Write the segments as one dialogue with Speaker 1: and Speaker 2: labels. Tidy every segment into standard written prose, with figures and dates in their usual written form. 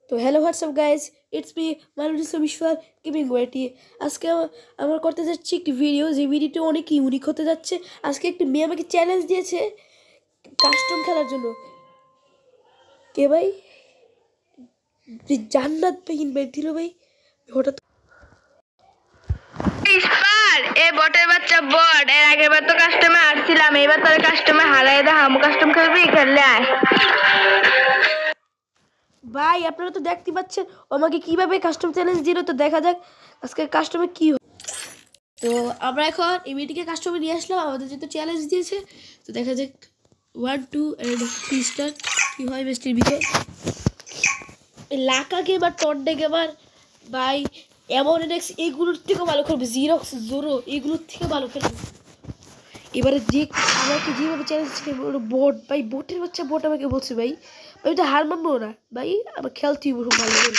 Speaker 1: তো hello WhatsApp guys, it's me মানুষজন বিশ্বর গেমিং ওয়েটি। আজকে আমরা করতে যাচ্ছি একটি ভিডিও, যে ভিডিওটি অনেক ইউনিক হতে যাচ্ছে। আজকে একটি মেয়ে আমাকে চ্যালেঞ্জ দিয়েছে কাস্টম খেলার জন্য। কে ভাই? জান্নাত ভাই ইনভাইট দিল ভাই হঠাৎ।
Speaker 2: এ বটের বাচ্চা বট, এর আগের বার তো কাস্টমে আসছিলাম, এবার তোর কাস্টমে হারাই দা। হামু কাস্টম খেলবি, খেললে আয়
Speaker 1: ভাই। আপনারা তো দেখতে পাচ্ছেন আমাকে কিভাবে কাস্টম চ্যালেঞ্জ দিল। তো দেখা যাক আজকে কাস্টমে কি হয়। তো আমরা এখন এই মেয়েটিকে কাস্টমে নিয়ে আসলাম, আমাদের যেহেতু চ্যালেঞ্জ দিয়েছে। তো দেখা যাক 1 2 and 3 স্টার্ট কি হয় ম্যাচটির ভিতরে। লাকা গেমার, টন্ডে গেমার ভাই, এমনএক্স এগুলোর থেকেও ভালো খেলবে, জিরক্স জোরো এগুলোর থেকে ভালো খেলবে। এবারে যে আমাকে যেভাবে চ্যালেঞ্জ খেলবে বট ভাই, বটের বাচ্চা বট আমাকে বলছে ভাই আমি তো হার মানবো না ভাই, আমার খেলতেই খুব ভালো ভাই।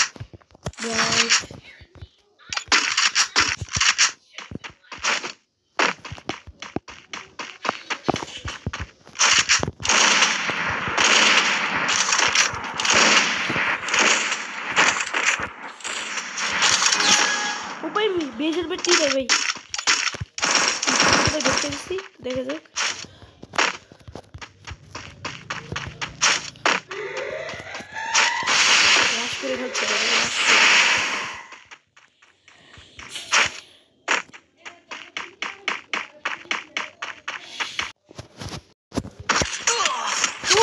Speaker 1: ভাই বেজের বেটি দেয় ভাই, দেখতে গেছি। দেখা যাক করে হচ্ছে ভাই।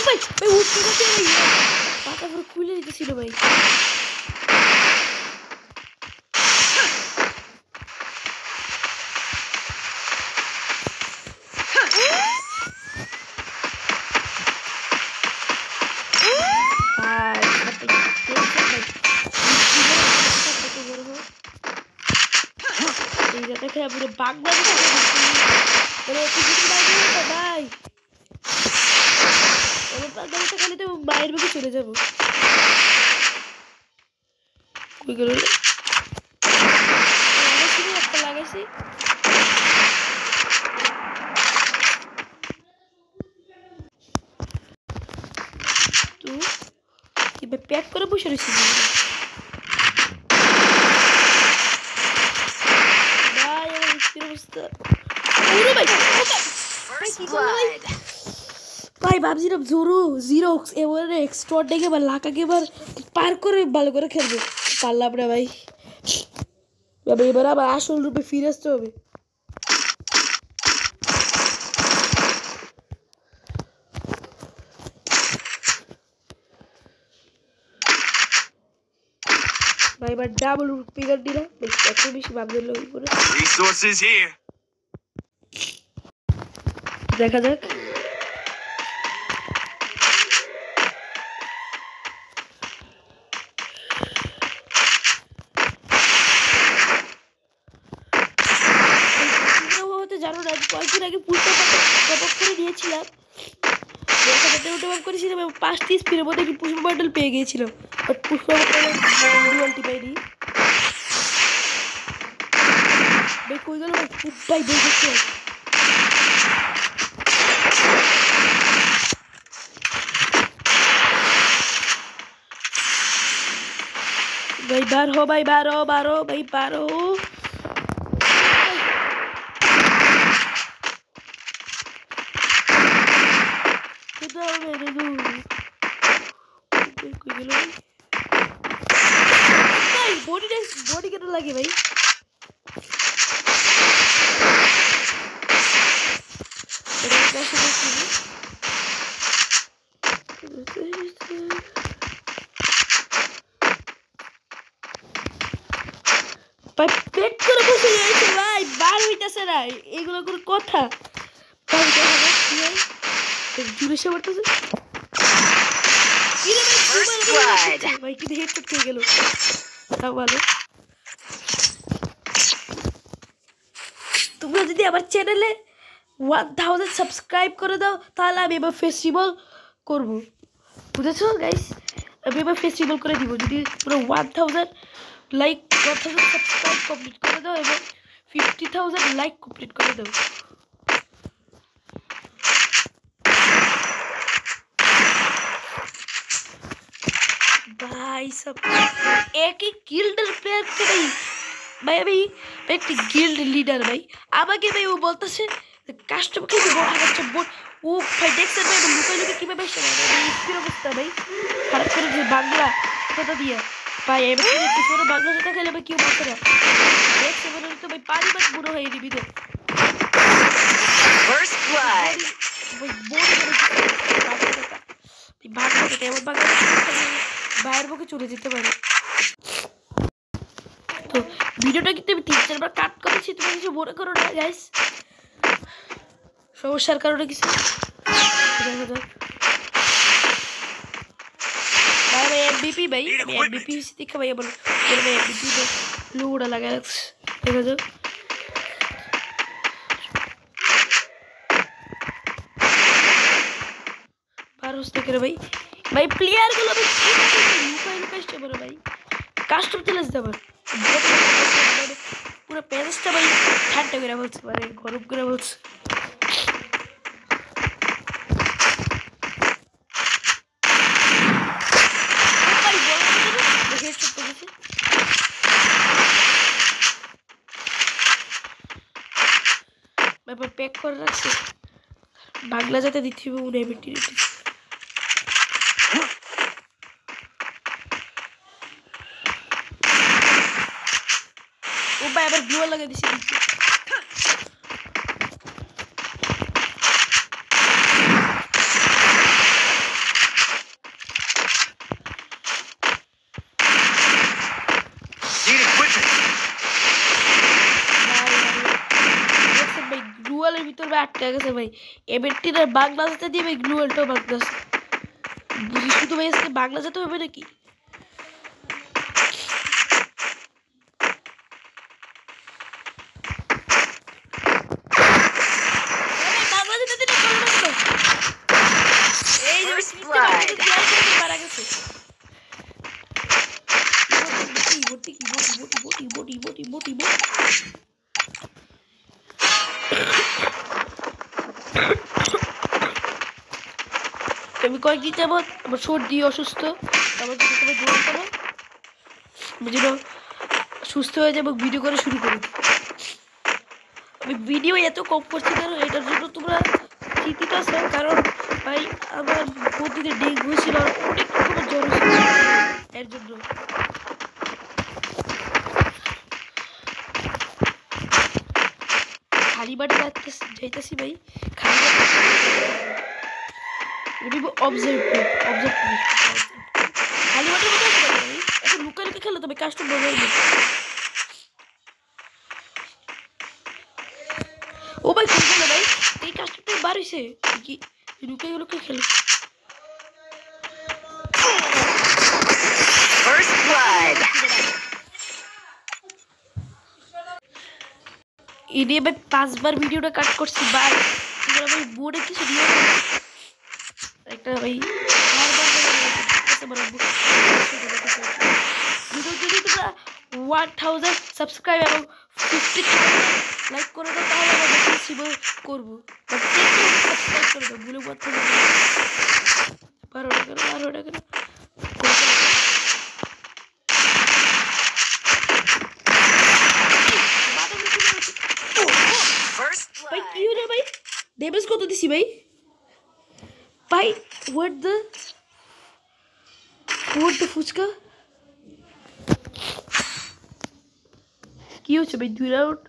Speaker 1: ভাই উঠতে গেছে ভাই, পাতা পুরো খুলে দিতেছিল ভাই। মায়ের বুকে চলে যাবো। একটা লাগাইছি, তো এবার প্যাক করে বসে রয়েছি। ভাই ভাবছিলাম জোরো জিরোক্স এবারে এক্সট্রা ডেকে বা লাকাকে এবার পার করে ভালো করে খেলবে, পারলাম না ভাই। এবার আবার আসল রূপে ফিরে আসতে হবে। ভাই এবার ডাবল পিকার দিলাম, এত বেশি ভাব দিল উপরে। দেখা যাক জানো না, কয়েকদিন আগে পুষ্পা করে নিয়েছিলাম, করেছিলাম এবং 5টি স্পিনের মধ্যে পুষ্পা বান্ডেল পেয়ে গিয়েছিলাম, বাট পুষ্পা বান্ডেলটি পাইনি ভাই। কই গেল ভাই? বই দেখতে भाई बार हो भाई, बारो बारो भाई बारो। बॉडी केना लगे भाई? ভাই পেট করে বসে যাচ্ছে ভাই, বার হইতাছে না, এগুলো কোনো কথা? জুড়ে সে পড়তেছে ভাই, কিন্তু হেডশট খেয়ে গেল। তাও ভালো। তোমরা যদি আমার চ্যানেলে 1000 সাবস্ক্রাইব করে দাও তাহলে আমি এবার ফেস্টিভ্যাল করবো, বুঝেছো গাইস? আমি এবার ফেস্টিভ্যাল করে দিব যদি পুরো 1000 লাইক 1000 সাবস্ক্রাইব কমপ্লিট করে দাও এবং 50,000 লাইক কমপ্লিট করে দাও। भाई सब एक ही गिल्डर प्लेयर के भाई भाई एक गिल्ड लीडर भाई আমাকে ভাই ও বলতেছে কাস্টমার কে বড় হচ্ছে বোট ও ভাই দেখছেন ভাই লুকাই লুকাই কিভাবে সেটা স্পিড অবস্থা ভাই খারাপ করে যে বাংলা কথা দিয়ে ভাই এবার কিছু বাংলা কথা খেলে ভাই কেউ বলতে না দেখছে বলে তো ভাই পারি বাট বুড়ো হয়ে দিবি তো
Speaker 3: First blood.
Speaker 1: ভাই বড় ভাগটা এমন বাংলা বাইরের পক্ষে চলে যেতে পারে তো ভিডিওটা কিন্তু আমি 3-4 বার কাট করেছি তুমি কিছু মনে করো না গাইস সমস্যার কারণে কিছু ভাই ভাই এমবিপি ভাই এমবিপি দেখা ভাই বল ভাই এমবিপি লুড়া লাগা দেখো যাও পারোস থেকে রে ভাই ভাই প্লেয়ার গুলো ভাই লুকাই লুকাই আসছে বড় ভাই কাস্টম চ্যালেঞ্জ দেব পুরো পেজটা ভাই ঠান্ডা করে বলছে মানে গরম করে বলছে ব্যাপার প্যাক করে রাখছে বাংলা যাতে দিতে হবে উনি এমএটি ও ভাই আবার গ্লুয়াল লাগিয়ে দিছে গ্লুয়ালের ভিতর ভাই আটকে গেছে ভাই এমএটির বাংলা যাতে দিয়ে ভাই গ্লুয়ালটাও বাংলাদেশ বুঝি শুধু ভাই আজকে বাংলা যাতে হবে নাকি আমি কয়েকদিন যাবত আমার সর্দি অসুস্থ আমার যদি তুমি দোয়া করো আমি যেন সুস্থ হয়ে যাবো ভিডিও করে শুরু করি আমি ভিডিও এত কম করছি কারণ এটার জন্য তোমরা চিন্তিত আছো কারণ ভাই আমার বদিতে ডেঙ্গু ছিল অনেক রকমের জ্বর ছিল এর জন্য খালি বাড়ি যাইতেছি ভাই খালি অবজার্ভ খালি বাড়ির মধ্যে এখন লুকা লুকা খেলো তবে কাজটা বড় হয়ে যাবে ও ভাই কি খেলো ভাই এই কাজটা তো বার হয়েছে কি লুকাই লুকাই খেলো
Speaker 3: First blood.
Speaker 1: ইনি ভাই 5 বার ভিডিওটা কাট করছি ভাই তোমরা ভাই বোর্ডে কিছু দিও না একটা ভাই যদি তোমরা 1000 সাবস্ক্রাইব এবং 50,000 লাইক করে দাও তাহলে আমরা পসিবল করব সাবস্ক্রাইব করে দাও ভুলে বলতে পারো না কেন ভাই কি হলো ভাই ড্যামেজ কত দিছি ভাই ভাই what the ফুচকা কি হচ্ছে ভাই 2 রাউন্ড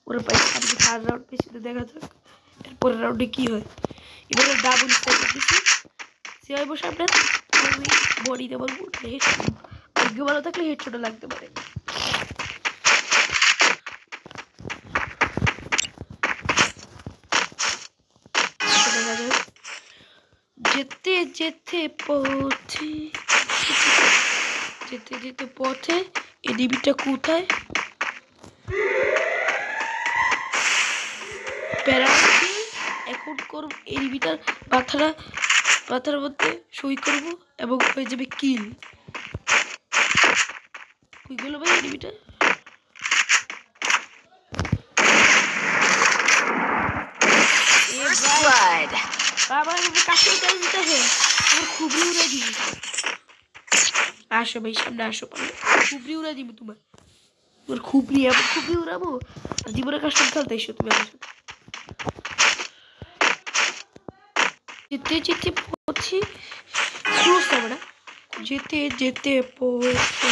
Speaker 1: ওর ভাই সামনে 4 রাউন্ড পেছনে দেখা যাক এরপরের রাউন্ডে কি হয় এবারে ডাবল স্টাইল দিছি সিআই বসে আপনার আমি বডিতে বলবো হেড ভাগ্য ভালো থাকলে হেডশট লাগতে পারে যেতে পথে এডিবিটা কোথায় এখন করব এডিবিটার মাথার মধ্যে সই করব এবং হয়ে যাবে কিল কই গেল ভাই এডিবিটা বাবা কাছে দিতে হবে খুবই উড়ে দিবি আসো ভাই সামনে আসো, খুবরি উড়া দিব তোমার, খুবরি এমন খুবরি উড়াবো জীবনে কাস্টম খেলতে এসো তুমি আমার সাথে। যেতে যেতে পড়ছি ক্রুজ আমরা, যেতে যেতে পড়ছি।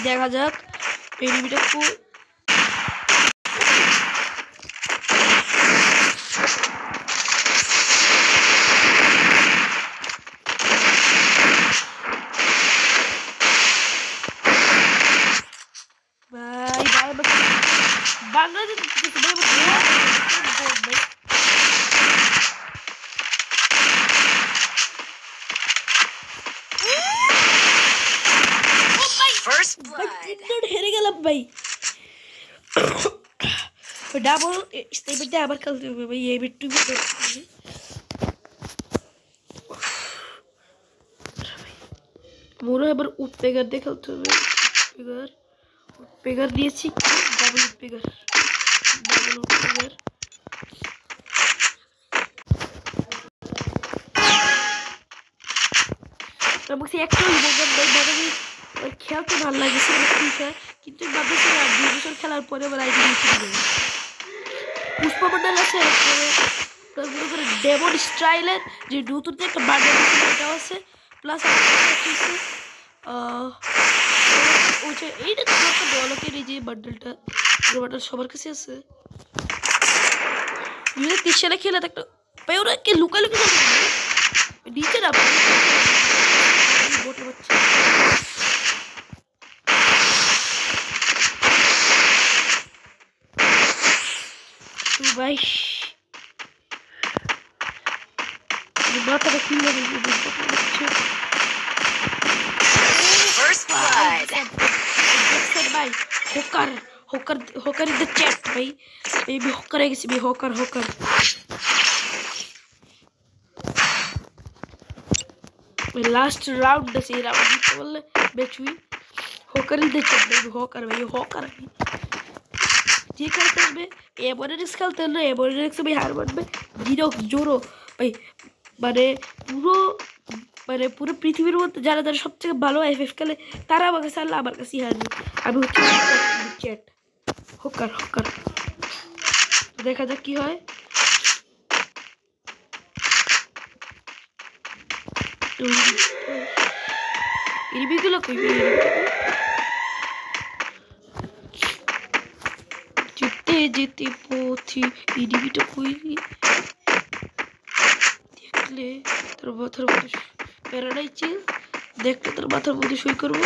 Speaker 1: দেখা যাক এনিমিটা খুব বাংলাদেশ
Speaker 3: First blood.
Speaker 1: হেরে গেলাম ভাই। ডাবল স্টেপটা আবার খেলতে হবে ভাই, এই বিট্টু মোরও এবার উৎপেগার দিয়ে খেলতে হবে। উৎপেগার দিয়েছি, ডাবল উৎপেগার, ডাবল উৎপেগার। আমাকে একটা খেলতে ভালো লাগছে কিন্তু ভাবতেছি না 2 বছর খেলার পরে আবার আইডি দিয়েছি। পুষ্পমন্ডল আছে, মনে করে ডেমন স্টাইলের যে নতুন যে একটা বান্ডেল এটাও আছে, প্লাস এইটা একটা বলকের এই যে বান্ডেলটা সবার কাছে আছে। 2030 সালে খেলা একটা ভাই, ওরা কে লুকালুকি নিচে না বটে বাচ্চা। ভাই মাথাটা খুলে ভাই Hooker Hooker Hooker in the chat ভাই, বেবি হোকার হয়ে গেছি ভাই, হোকার হোকার। লাস্ট রাউন্ড আছে, এই রাউন্ড জিততে পারলে বেচুই hawker in the chat baby, hawker ভাই হোকার। যে খেলতে আসবে এভারেজ খেলতে হলে এভারেজ ভাই হার মানবে জিরক্স জোরো ভাই, মানে পুরো পৃথিবীর মধ্যে যারা যারা সবথেকে ভালো এফএফ খেলে তারা আমার কাছে আল্লাহ আমার কাছেই হারবে। আমি হচ্ছে চ্যাট হোকার হোকার। দেখা যাক কি হয়। এরিবিগুলো কইবে যেতে যেতে পথি এরিবিটা কইলি দেখলে তোর মাথার মধ্যে প্যারাডাইজ চিল দেখলে তোর মাথার মধ্যে সই করবো।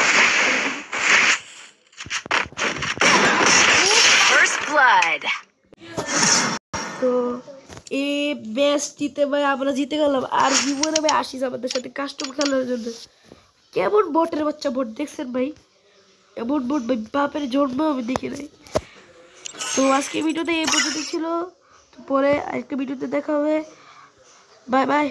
Speaker 3: First blood.
Speaker 1: তো এই ম্যাচ জিতে ভাই আমরা জিতে গেলাম, আর জীবনে ভাই আসিস আমাদের সাথে কাস্টম খেলার জন্য। কেমন বটের বাচ্চা বট দেখছেন ভাই, এমন বট ভাই বাপের জন্ম আমি দেখি নাই। তো আজকে ভিডিওতে এই পর্যন্ত ছিল, পরে আরেকটা ভিডিওতে দেখা হবে। Bye bye.